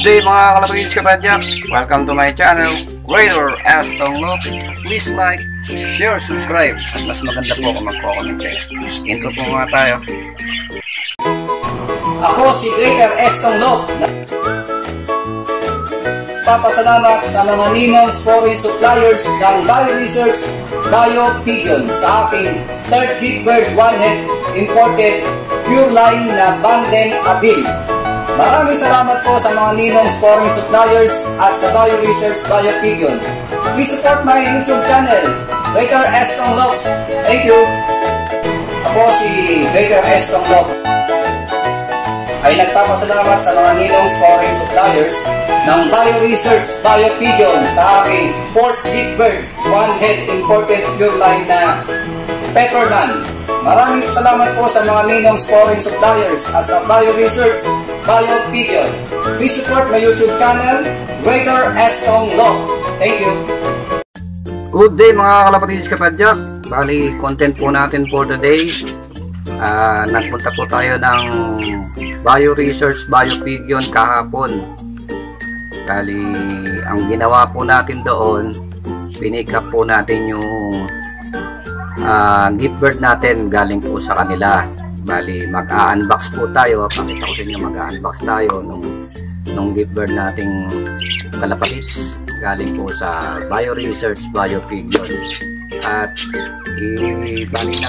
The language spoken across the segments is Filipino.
Good day mga kalapagins kapadyak. Welcome to my channel, Greater Aston Look. Please like, share, subscribe. At mas maganda po kung magko-comment kayo. Intro po muna tayo. Ako si Greater Aston Look. Papasalamat sa mga ninong foreign suppliers ng BioResearch BioPigeon sa aking third gift bird one head imported pure line na Banden Abil. Maraming salamat po sa mga ninong foreign suppliers at sa BioResearch BioPigeon. Please support my YouTube channel, Greater Aston Look. Thank you. Ako si Greater Aston Look ay nagpapasalamat sa mga ninong foreign suppliers ng BioResearch BioPigeon sa aking 4th gift bird one head imported pure line na Pepperman. Maraming salamat po sa mga ninong foreign suppliers at sa BioResearch BioPigeon. Please support my YouTube channel, Greater Aston Look. Thank you. Good day mga kalapagins kapadyak. Bali, content po natin for today. Nagpunta po tayo ng BioResearch BioPigeon kahapon. Bali, ang ginawa po natin doon, pinik up po natin yung gift bird natin galing po sa kanila. Bali, mag-unbox po tayo. Pakita ko sa inyo, mag-unbox tayo nung gift bird nating kalapagits galing po sa BioResearch BioPigeon. At bali,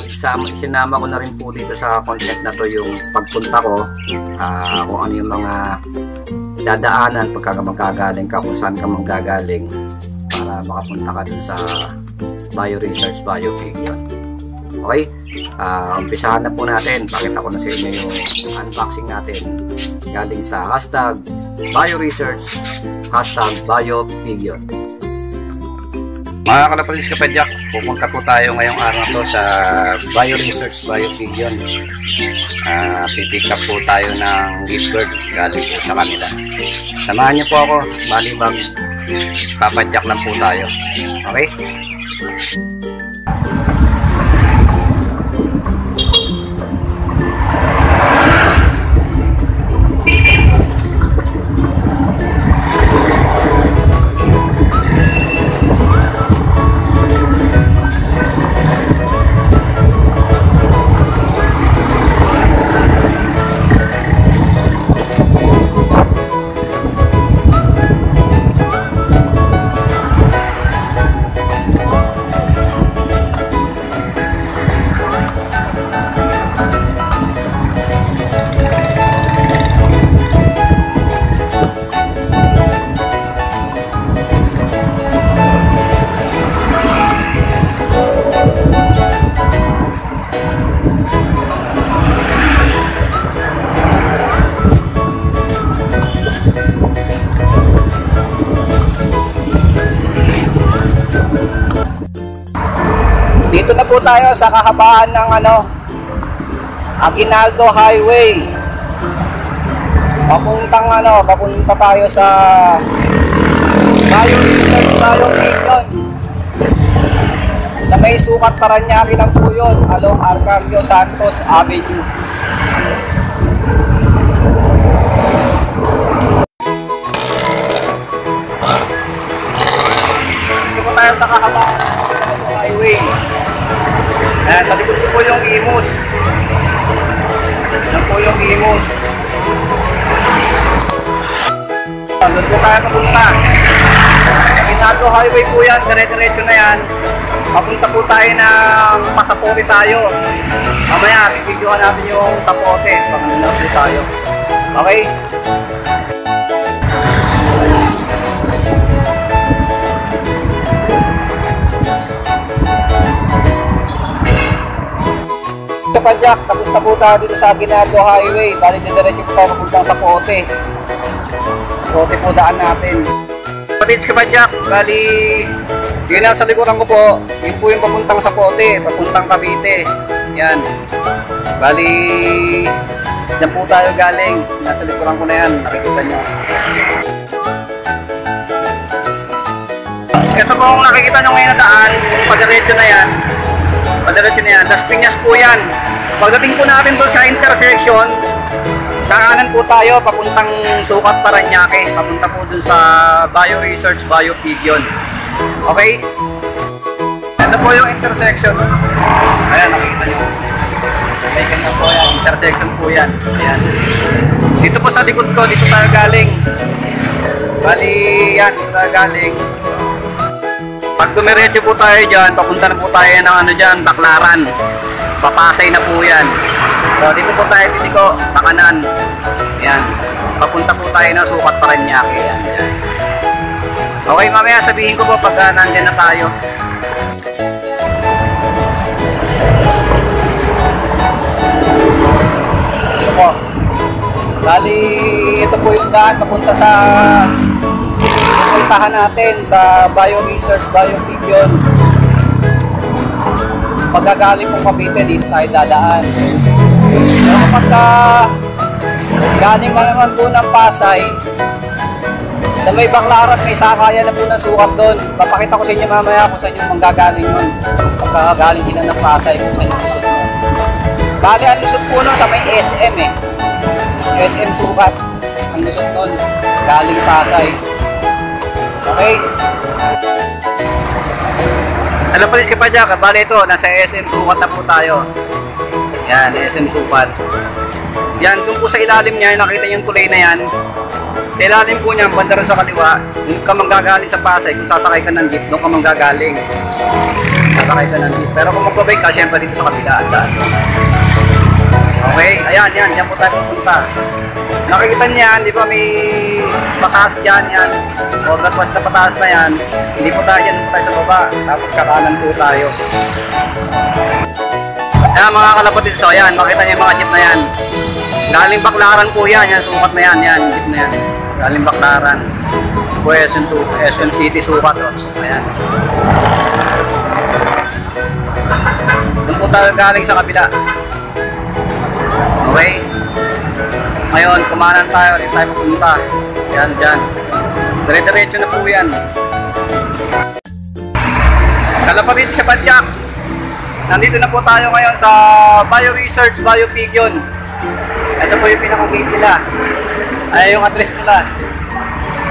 sinama ko na rin po dito sa content na to yung pagpunta ko, kung ano yung mga dadaanan pagka magkagaling ka, kung saan ka manggagaling para makapunta ka dun sa BioResearch BioPigeon. Okay, umpisahan na po natin. Pakita ko na sa inyo yung unboxing natin galing sa hashtag BioResearch #BioPigeon. Mga kalapagins kapadyak, pupunta po tayo ngayong araw na to sa BioResearch BioPigeon. Pipick up po tayo ng gift bird galing po sa kanila. Samahan niyo po ako, bali papadyak lang po tayo. Okay? Dito na po tayo sa kahabaan ng Aguinaldo Highway. Papunta tayo sa BioResearch BioPigeon. Sa may sukat Paranaque lang po yun, along Arcadio Santos Avenue. Dito po tayo sa kahabaan ng Aguinaldo Highway. Sa likod po yung Imus. Yan po yung Imus. Doon po tayo papunta. Aguinaldo Highway po yan. Dire-diretso na yan. Papunta po tayo ng Pasapote tayo. Mamaya, bibigyan natin yung Sapote. Papunta po tayo. Okay? Kapadyak, tapos na po tayo dito sa Aguinaldo Highway. Bali, diretso po tayo papuntang Sapote. Sapote po daan natin. Kapatid kapadyak, bali yun ang sa likuran ko po. Yun po yung papuntang Sapote, papuntang Cavite. Yan. Bali, dyan po tayo galing. Nasa likuran ko na yan, nakikita nyo. Ito po kung nakikita nyo ngayon na daan, yung padiretso na yan. Padiretso na yan, Las Piñas po yan. Pagdating po natin doon sa intersection, Kakanan po tayo, papuntang Sukat, Parañaque. Papunta po dun sa Bio Research, Bio Pigeon. Okay? Ito po yung intersection. Ayan, nakikita nyo. Ayan na po yan, intersection po yan. Ayan. Dito po sa likod ko, dito tayo galing. Bali, yan, dito tayo galing. Pag dumiretso po tayo dyan, papunta na po tayo ng ano dyan, Baclaran. Papasay na po yan. So, dito po tayo, Tiliko, pakanan. Yan. Papunta po tayo ng Sukat, Parañaque. Yan, yan. Okay, mamaya sabihin ko po pag nandyan na tayo. Ito po. Bali, ito po yung daan papunta sa puntahan natin sa Bio Research, Bio Pigeon. Pagkagaling pong Cavite, dito tayo dadaan. Pero kapag galing na naman po ng Pasay, sa may Baclaran, may sakayan na po ng Sukat doon. Papakita ko sa inyo mamaya kung saan yung manggagaling yun. Pagkagaling sila ng Pasay, kung saan yung lusot mo. Bali, ang lusot po nun sa may SM eh. SM Sukat. Ang lusot nun, galing Pasay. Okay? Alam pa rin si Padjak, bali ito, nasa SM Sukat na po tayo. Yan, SM Sukat. Yan, doon po sa ilalim niya, nakita yung tulay na yan. Sa ilalim po niya, banda rin sa kaliwa, doon ka manggagaling sa Pasay, kung sasakay ka ng jeep, doon ka manggagaling. Sasakay ka ng jeep. Pero kung magbabay ka, syempre dito sa kabila. Okay, ayan, yan, yan po tayo pupunta. Nakikita niyan, di ba may pataas dyan, yan. Overpass na pataas na yan. Hindi po tayo dyan, tayo sa baba. Tapos kakanan po tayo. Ayan mga kalapatid, so ayan, makita niyo yung mga jeep na yan. Galing Baclaran po yan, yan, Sukat na yan, yan, jeep na yan. Galing Baclaran. Po SM City Sukat, oh. Ayan. Doon po tayo galing sa kabila. Okay. Ngayon, kumanan tayo, ulit tayo pupunta. Yan, dyan. Dire-diretso na po yan. Kalapatid sa Padjak. Nandito na po tayo ngayon sa Bio Research, Bio Pigeon. Ito po yung pinaka-gate nila. Ay yung address nila.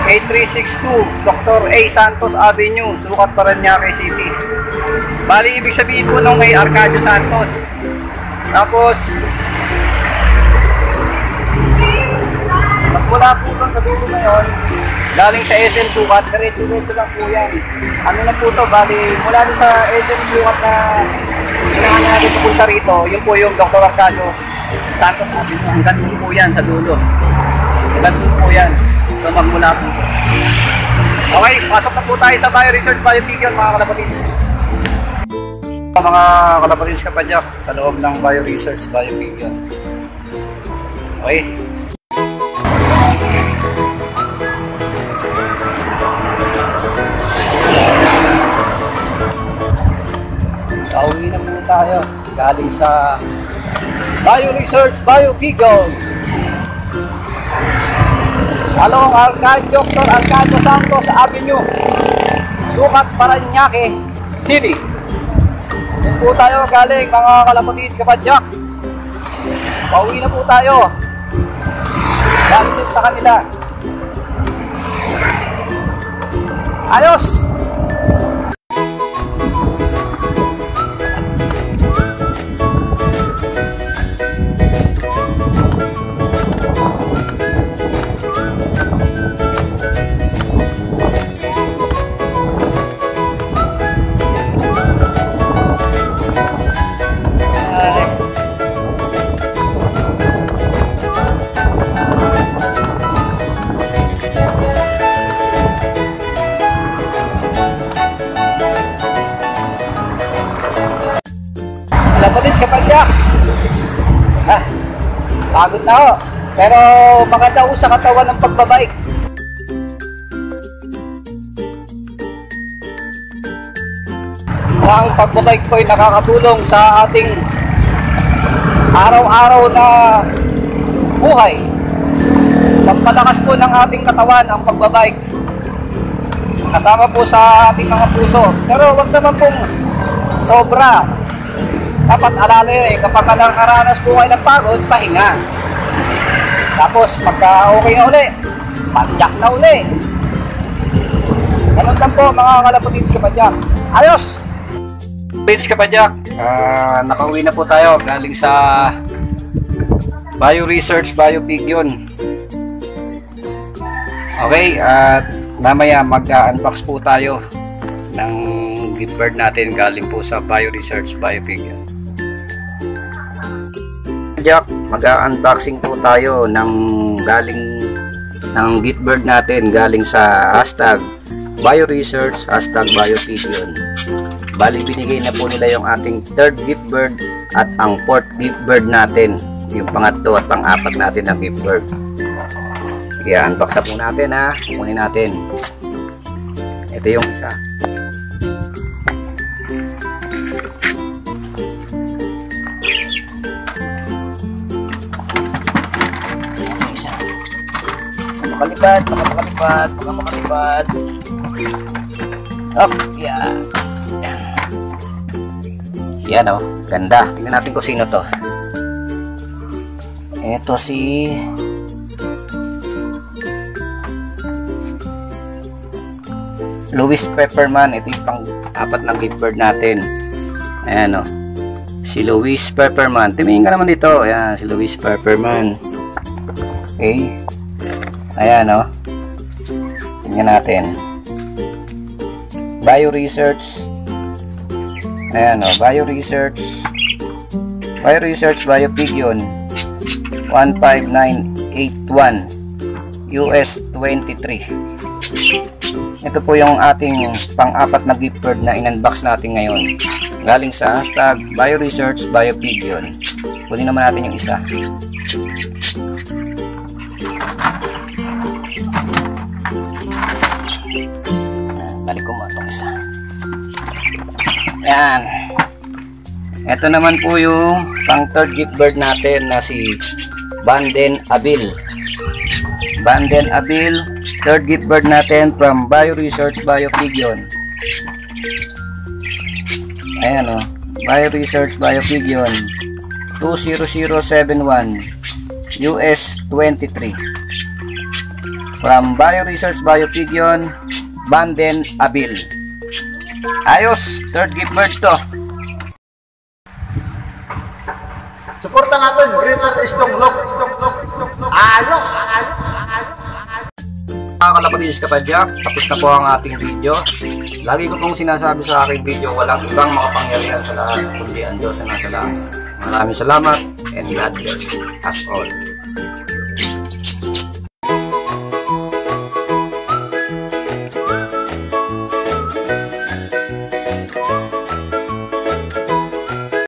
8362 Dr. A. Santos Avenue, Sukat, Parañaque City. Bali, ibig sabihin po nung kay Arcadio Santos. Tapos, mula po doon sa dulo na yun, galing sa SM Sukat, diretso-diretso lang po yan. Ano na po to, bali, mula doon sa SM Sukat na hinahan natin pupunta rito, yun po yung Dr. Arcadio Santos Avenue. Hanggang doon po yan sa dulo. Hanggang doon po yan. So magmula po. Okay, pasok na po tayo sa Bio Research, Bio Pigeon, mga kalapatids. Mga kalapatids ka pa dyan sa loob ng Bio Research, Bio Pigeon. Okay. Pauwi na po tayo galing sa Bio Research, Bio Pigeon. Along Dr. Arcadio Santos Avenue, Sukat, Parañaque City. Doon po tayo galing mga kalapatids kapadyak. Pauwi na po tayo galing din sa kanila. Ayos! Kalapatids kapadyak. Pagod na ho. Pero maganda ho sa katawan ng pagbabike. Ang pagbabike po ay nakakatulong sa ating araw-araw na buhay. Pampalakas po ng ating katawan ang pagbabike. Kasama po sa ating mga puso. Pero wag naman pong sobra. Dapat alala yun kapag nakaranas po kayo ng pagod, pahinga. Tapos pagka okay na uli, padyak na uli. Ganun lang po mga kalapatids kapadyak. Ayos! Kalapatids kapadyak, nakauwi na po tayo galing sa Bio Research Bio Pig yun. Okay, at mamaya mag-unbox po tayo ng gift bird natin galing po sa Bio Research Bio Pig yun. Mag-unboxing po tayo ng gift bird natin galing sa hashtag Bio Research, hashtag Bio Pig yun. Bali binigay na po nila yung ating third gift bird at ang fourth gift bird natin, yung pangatlo at pang-apat natin ng gift bird. Kaya unbox na po natin ha, kukunin natin. Ito yung isa. Makalipad. Oh, yeah. Yan o, ganda. Tingnan natin kung sino to. Ito si Louis Pepperman. Ito yung pang-apat ng gift bird natin. Ayan o, si Louis Pepperman. Tingin ka naman dito. Ayan, si Louis Pepperman. Okay. Ayan o, tingnan natin. Bio Research. Ayan o, Bio Research Bio Pig yun. 15981 US 23. Ito po yung ating pang-apat na gift bird na in-unbox natin ngayon. Galing sa hashtag Bio Research Bio Pig yun. Kunin naman natin yung isa. Balik ko mo itong isa. Ayan. Ito naman po yung pang third gift bird natin na si Banden Abil. Banden Abil, third gift bird natin from Bio Research Bio Pig yun. Ayan o, Bio Research Bio Pig yun. 20071 US 23. From Bio Research Bio Pig yun, Banden Abil. Ayos, third gift bird to. Suporta natin, Greater Istonglok. Ayos! Mga kalapatids kapadyak, tapos na po ang ating video. Lagi ko pong sinasabi sa aking video, walang ibang makapangyarihan sa lahat kundi ang Diyos na nasa langit. Maraming salamat and God bless us all.